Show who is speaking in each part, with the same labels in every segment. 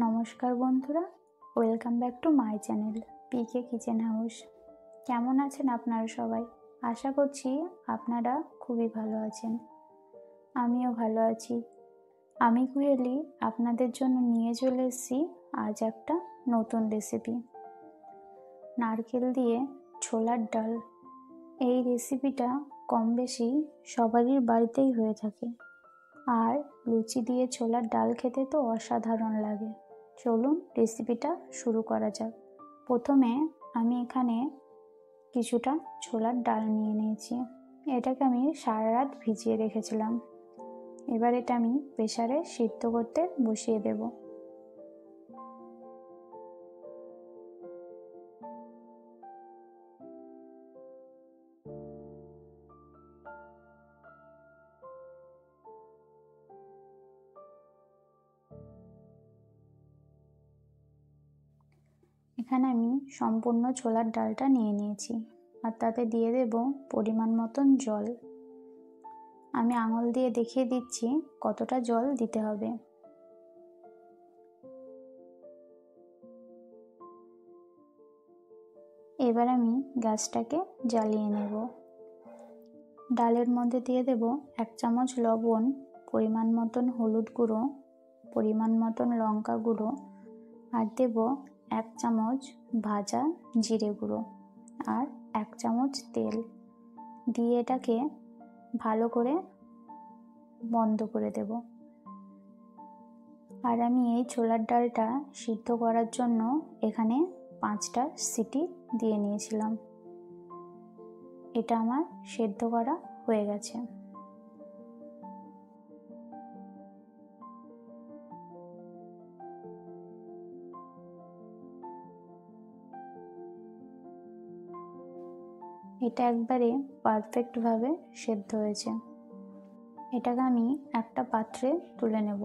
Speaker 1: নমস্কার বন্ধুরা, welcome back to my channel PK kitchen house. কেমন আছেন আপনারা সবাই? আশা করছি আপনারা খুবই ভালো আছেন। আমিও ভালো আছি। আমি কুহেলি আপনাদের জন্য নিয়ে চলে এসেছি আজ একটা নতুন রেসিপি, নারকেল দিয়ে ছোলার ডাল। এই রেসিপিটা কম বেশি সবারই বাড়িতেই হয়ে থাকে, আর লুচি দিয়ে ছোলার ডাল খেতে তো অসাধারণ লাগে। চলুন রেসিপিটা শুরু করা যাক। প্রথমে আমি এখানে কিছুটা ছোলার ডাল নিয়ে নিয়েছি। এটাকে আমি সারা রাত ভিজিয়ে রেখেছিলাম। এবার এটা আমি প্রেসারে সিদ্ধ করতে বসিয়ে দেব। এখানে আমি সম্পূর্ণ ছোলার ডালটা নিয়ে নিয়েছি, আর তাতে দিয়ে দেব পরিমাণ মতন জল। আমি আঙুল দিয়ে দেখিয়ে দিচ্ছি কতটা জল দিতে হবে। এবার আমি গ্যাসটাকে জ্বালিয়ে নেব। ডালের মধ্যে দিয়ে দেব 1 চামচ লবণ, পরিমাণ মতন হলুদ গুঁড়ো, পরিমাণ মতন লঙ্কা গুঁড়ো, আর দেব 1 চামচ ভাজা জিরে গুঁড়ো আর 1 চামচ তেল দিয়ে এটাকে ভালো করে বন্ধ করে দেব। আর আমি এই ছোলার ডালটা সিদ্ধ করার জন্য এখানে 5টা সিটি দিয়ে নিয়েছিলাম। এটা আমার সেদ্ধ করা হয়ে গেছে। এটা একবারে পারফেক্টভাবে সেদ্ধ হয়েছে। এটাকে আমি একটা পাত্রে তুলে নেব।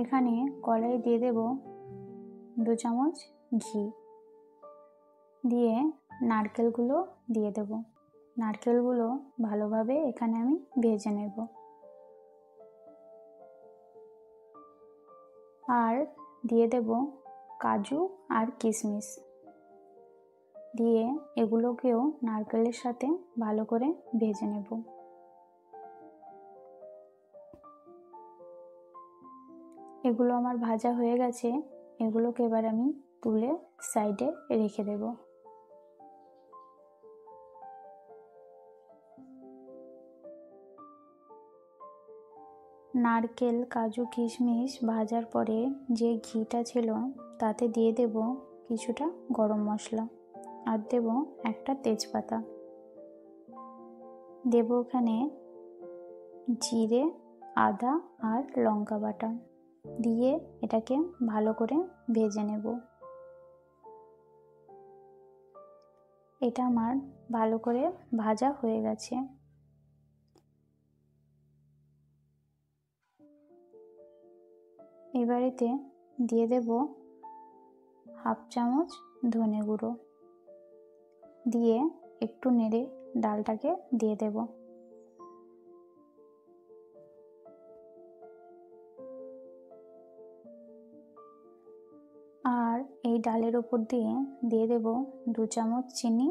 Speaker 1: এখানে কড়াই দিয়ে দেব 2 চামচ ঘি, দিয়ে নারকেলগুলো দিয়ে দেব। নারকেলগুলো ভালোভাবে এখানে আমি ভেজে নেব। আর দিয়ে দেব কাজু আর কিশমিশ, দিয়ে এগুলোকেও নারকেলের সাথে ভালো করে ভেজে নেব। এগুলো আমার ভাজা হয়ে গেছে। এগুলোকে এবার আমি তুলে সাইডে রেখে দেব। নারকেল, কাজু, কিশমিশ ভাজার পরে যে ঘিটা ছিল তাতে দিয়ে দেব কিছুটা গরম মশলা, আর দেব একটা তেজপাতা, দেব ওখানে জিরে, আদা আর লঙ্কা বাটা, দিয়ে এটাকে ভালো করে ভেজে নেব। এটা আমার ভালো করে ভাজা হয়ে গেছে। এবারেতে দিয়ে দেব 1/2 চামচ ধনে গুঁড়ো, দিয়ে একটু নেড়ে ডালটাকে দিয়ে দেব। আর এই ডালের ওপর দিয়ে দেব 2 চামচ চিনি,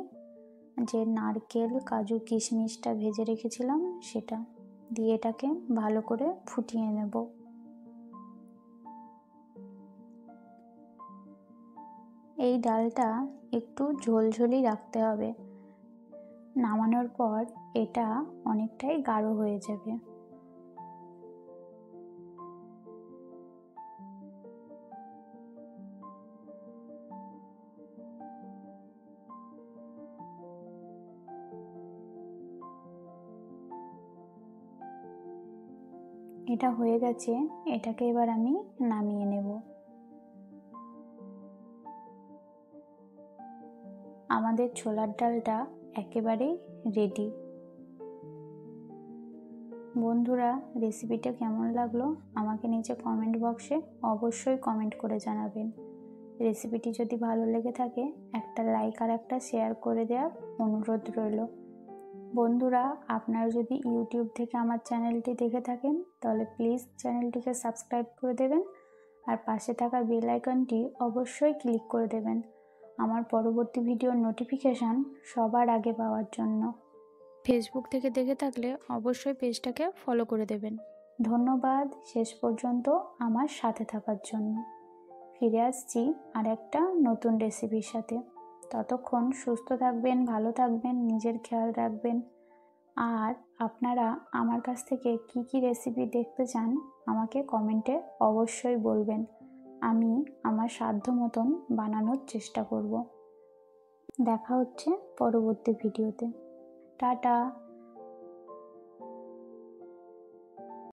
Speaker 1: যে নারকেল, কাজু, কিশমিশটা ভেজে রেখেছিলাম সেটা দিয়ে এটাকে ভালো করে ফুটিয়ে নেব। এই ডালটা একটু ঝোলঝোলি রাখতে হবে, নামানোর পর এটা অনেকটাই গাঢ় হয়ে যাবে। এটা হয়ে গেছে। এটাকে এবার আমি নামিয়ে নেব। আমাদের ছোলার ডালটা একেবারেই রেডি। বন্ধুরা, রেসিপিটা কেমন লাগলো আমাকে নিচে কমেন্ট বক্সে অবশ্যই কমেন্ট করে জানাবেন। রেসিপিটি যদি ভালো লেগে থাকে একটা লাইক আর একটা শেয়ার করে দেওয়ার অনুরোধ রইল। বন্ধুরা, আপনারা যদি ইউটিউব থেকে আমার চ্যানেলটি দেখে থাকেন তাহলে প্লিজ চ্যানেলটিকে সাবস্ক্রাইব করে দেবেন আর পাশে থাকা বেল আইকনটি অবশ্যই ক্লিক করে দেবেন আমার পরবর্তী ভিডিওর নোটিফিকেশান সবার আগে পাওয়ার জন্য। ফেসবুক থেকে দেখে থাকলে অবশ্যই পেজটাকে ফলো করে দেবেন। ধন্যবাদ শেষ পর্যন্ত আমার সাথে থাকার জন্য। ফিরে আসছি আর একটা নতুন রেসিপির সাথে। ততক্ষণ সুস্থ থাকবেন, ভালো থাকবেন, নিজের খেয়াল রাখবেন। আর আপনারা আমার কাছ থেকে কি কি রেসিপি দেখতে চান আমাকে কমেন্টে অবশ্যই বলবেন। আমি আমার সাধ্য মতন বানানোর চেষ্টা করব। দেখা হচ্ছে পরবর্তী ভিডিওতে। টাটা।